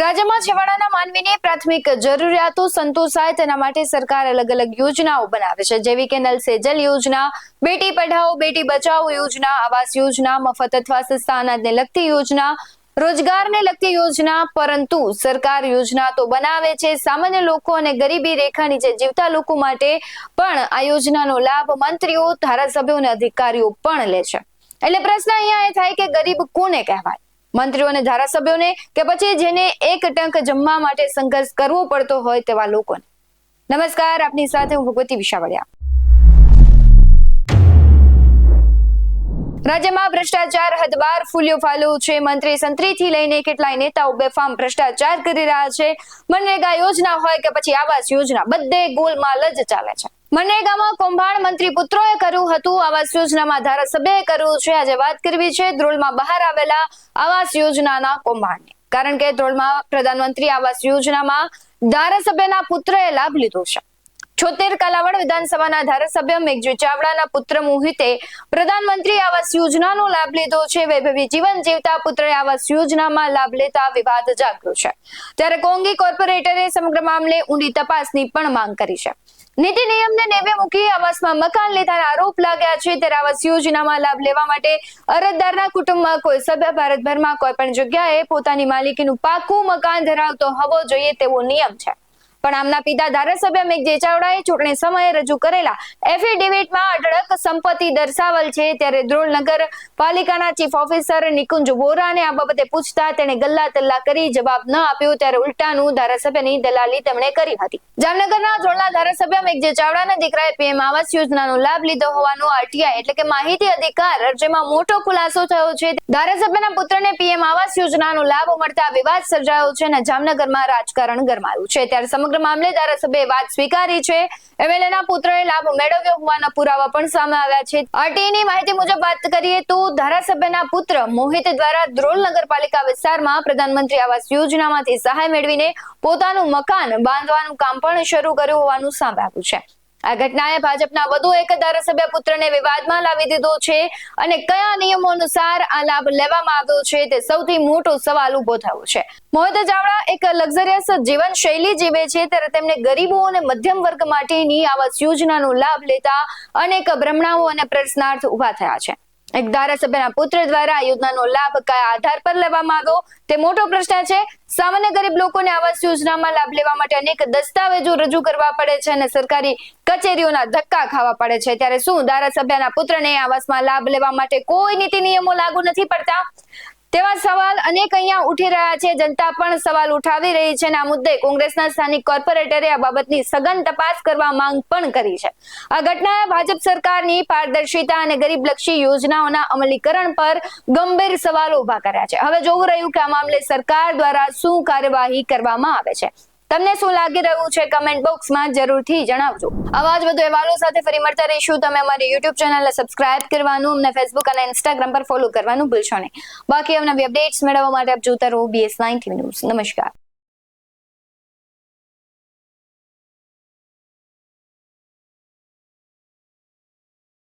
રાજ્યમાં છેવાડાના માનવીની પ્રાથમિક જરૂરિયાતો સંતોષાય તેના માટે સરકાર અલગ અલગ યોજનાઓ બનાવે છે, જેવી કે નલ સે જલ યોજના, બેટી પઢાઓ બેટી બચાવો યોજના, આવાસ યોજના, મફત અથવા સસ્તા અનાજને લગતી યોજના, રોજગારને લગતી યોજના. પરંતુ સરકાર યોજના તો બનાવે છે, સામાન્ય લોકો અને ગરીબી રેખા નીચે જીવતા લોકો માટે પણ આ યોજનાનો લાભ મંત્રીઓ, ધારાસભ્યો અને અધિકારીઓ પણ લે છે. એટલે પ્રશ્ન અહીંયા એ થાય કે ગરીબ કોને કહેવાય? મંત્રીઓ અને ધારાસભ્યોને કે પછી જેને એક ટંક જમવા માટે સંઘર્ષ કરવો પડતો હોય તેવા લોકોને? નમસ્કાર, આપની સાથે હું ભગવતી વિશાવડિયા. રાજ્યમાં ભ્રષ્ટાચાર હદબાર ફૂલ્યો ફાલ્યો છે. મંત્રી સંત્રીથી લઈને કેટલાય નેતાઓ બેફામ ભ્રષ્ટાચાર કરી રહ્યા છે. મનરેગા યોજના હોય કે પછી આવાસ યોજના, બધે ગોલમાલ જ ચાલે છે. મનરેગામાં કૌભાંડ મંત્રી પુત્રોએ કર્યું હતું, આવાસ યોજનામાં ધારાસભ્યએ કર્યું છે. આજે વાત કરવી છે ધ્રોલમાં બહાર આવેલા આવાસ યોજનાના કૌભાંડની. કારણ કે ધ્રોલમાં પ્રધાનમંત્રી આવાસ યોજનામાં ધારાસભ્યના પુત્રએ લાભ લીધો છે. 76 કાલાવડ વિધાનસભાના ધારાસભ્ય મેઘજી ચાવડાના પુત્ર મોહિતે પ્રધાનમંત્રી આવાસ યોજનાનો લાભ લીધો છે. વૈભવી જીવન જીવતા પુત્રએ આવાસ યોજનામાં લાભ લેતા વિવાદ જાગ્યો છે. ત્યારે કોંગી કોર્પોરેટરે સમગ્ર મામલે ઊંડી તપાસની પણ માંગ કરી છે. નીતિ નિયમને નેવે મૂકી આવાસમાં મકાન લેવાના આરોપ લાગ્યા છે. ત્યારે આવાસ યોજનામાં લાભ લેવા માટે અરજદારના કુટુંબમાં કોઈ સભ્ય ભારતભરમાં કોઈ પણ જગ્યાએ પોતાની માલિકીનું પાકું મકાન ધરાવતો હોવો જોઈએ તેવો નિયમ છે. પણ આમના પિતા ધારાસભ્ય મેઘજી ચાવડાએ ચૂંટણી સમયે રજૂ કરેલા એફિડેવિટમાં અઢળક સંપત્તિ દર્શાવેલ છે. ત્યારે ધ્રોલ નગરપાલિકાના ચીફ ઓફિસર નિકુંજ વોરાને આ બાબતે પૂછતા તેણે ગલ્લા તલ્લા કરી જવાબ ન આપ્યો. ત્યારે ઉલટાનું ધારાસભ્યની દલાલી તેમણે કરી હતી. જામનગરના ધ્રોલના ધારાસભ્ય મેઘજી ચાવડાના દીકરાએ પીએમ આવાસ યોજનાનો લાભ લીધો હોવાનો આરટીઆઈ એટલે કે માહિતી અધિકાર અરજીમાં મોટો ખુલાસો થયો છે. ધારાસભ્યના પુત્રને પીએમ આવાસ યોજનાનો લાભ મળતા વિવાદ સર્જાયો છે અને જામનગરમાં રાજકારણ ગરમાયું છે. ત્યારે સમગ્ર મામલે ધારાસભ્યએ વાત સ્વીકારી છે. એમએલએના પુત્રએ લાભ મેળવ્યો હોવાના પુરાવા પણ સામે આવ્યા છે. આરટીઆઈની માહિતી મુજબ વાત કરીએ તો ધારાસભ્યના પુત્ર મોહિત દ્વારા ધ્રોલ નગરપાલિકા વિસ્તારમાં પ્રધાનમંત્રી આવાસ યોજનામાંથી સહાય મેળવીને પોતાનું મકાન બાંધવાનું કામ પણ શરૂ કર્યું હોવાનું સામે આવ્યું છે. આ ઘટનાએ ભાજપના વધુ એક ધારાસભ્ય પુત્રને વિવાદમાં લાવી દીધો છે અને કયા નિયમો અનુસાર આ લાભ લેવામાં આવ્યો છે તે સૌથી મોટો સવાલ ઉભો થયો છે. મોહિત ચાવડા એક લક્ઝરિયસ જીવન શૈલી જીવે છે, ત્યારે તેમને ગરીબો અને મધ્યમ વર્ગ માટેની આવાસ યોજનાનો લાભ લેતા અનેક ભ્રમણાઓ અને પ્રશ્નાર્થ ઉભા થયા છે. એક ધારાસભ્યના પુત્ર દ્વારા આ યોજનાનો લાભ કયા આધાર પર લેવામાં આવ્યો તે મોટો પ્રશ્ન છે. સામાન્ય ગરીબ લોકોને આવાસ યોજનામાં લાભ લેવા માટે અનેક દસ્તાવેજો રજૂ કરવા પડે છે અને સરકારી કચેરીઓના ધક્કા ખાવા પડે છે. ત્યારે શું ધારાસભ્યના પુત્રને આવાસમાં લાભ લેવા માટે કોઈ નીતિ નિયમો લાગુ નથી પડતા? તેવા સવાલ અનેક અહીંયા ઉઠી રહ્યા છે. જનતા પણ સવાલ ઉઠાવી રહી છે અને આ મુદ્દે કોંગ્રેસના સ્થાનિક કોર્પોરેટરે આ બાબતની સઘન તપાસ કરવા માંગ પણ કરી છે. આ ઘટનાએ ભાજપ સરકારની પારદર્શિતા અને ગરીબલક્ષી યોજનાઓના અમલીકરણ પર ગંભીર સવાલો ઉભા કર્યા છે. હવે જોવું રહ્યું કે આ મામલે સરકાર દ્વારા શું કાર્યવાહી કરવામાં આવે છે. તમને શું લાગી રહ્યું છે? કમેન્ટ બોક્સમાં જરૂરથી જણાવજો. આવા જ વધુ અહેવાલો સાથે ફરી મળતા રહીશું. તમે અમારી યુટ્યુબ ચેનલને સબસ્ક્રાઇબ કરવાનું, અમને ફેસબુક અને ઇન્સ્ટાગ્રામ પર ફોલો કરવાનું ભૂલશો નહીં. બાકી અવનવી અપડેટ્સ મેળવવા માટે આપ જોતા રહો BS9 TV ન્યૂઝ. નમસ્કાર.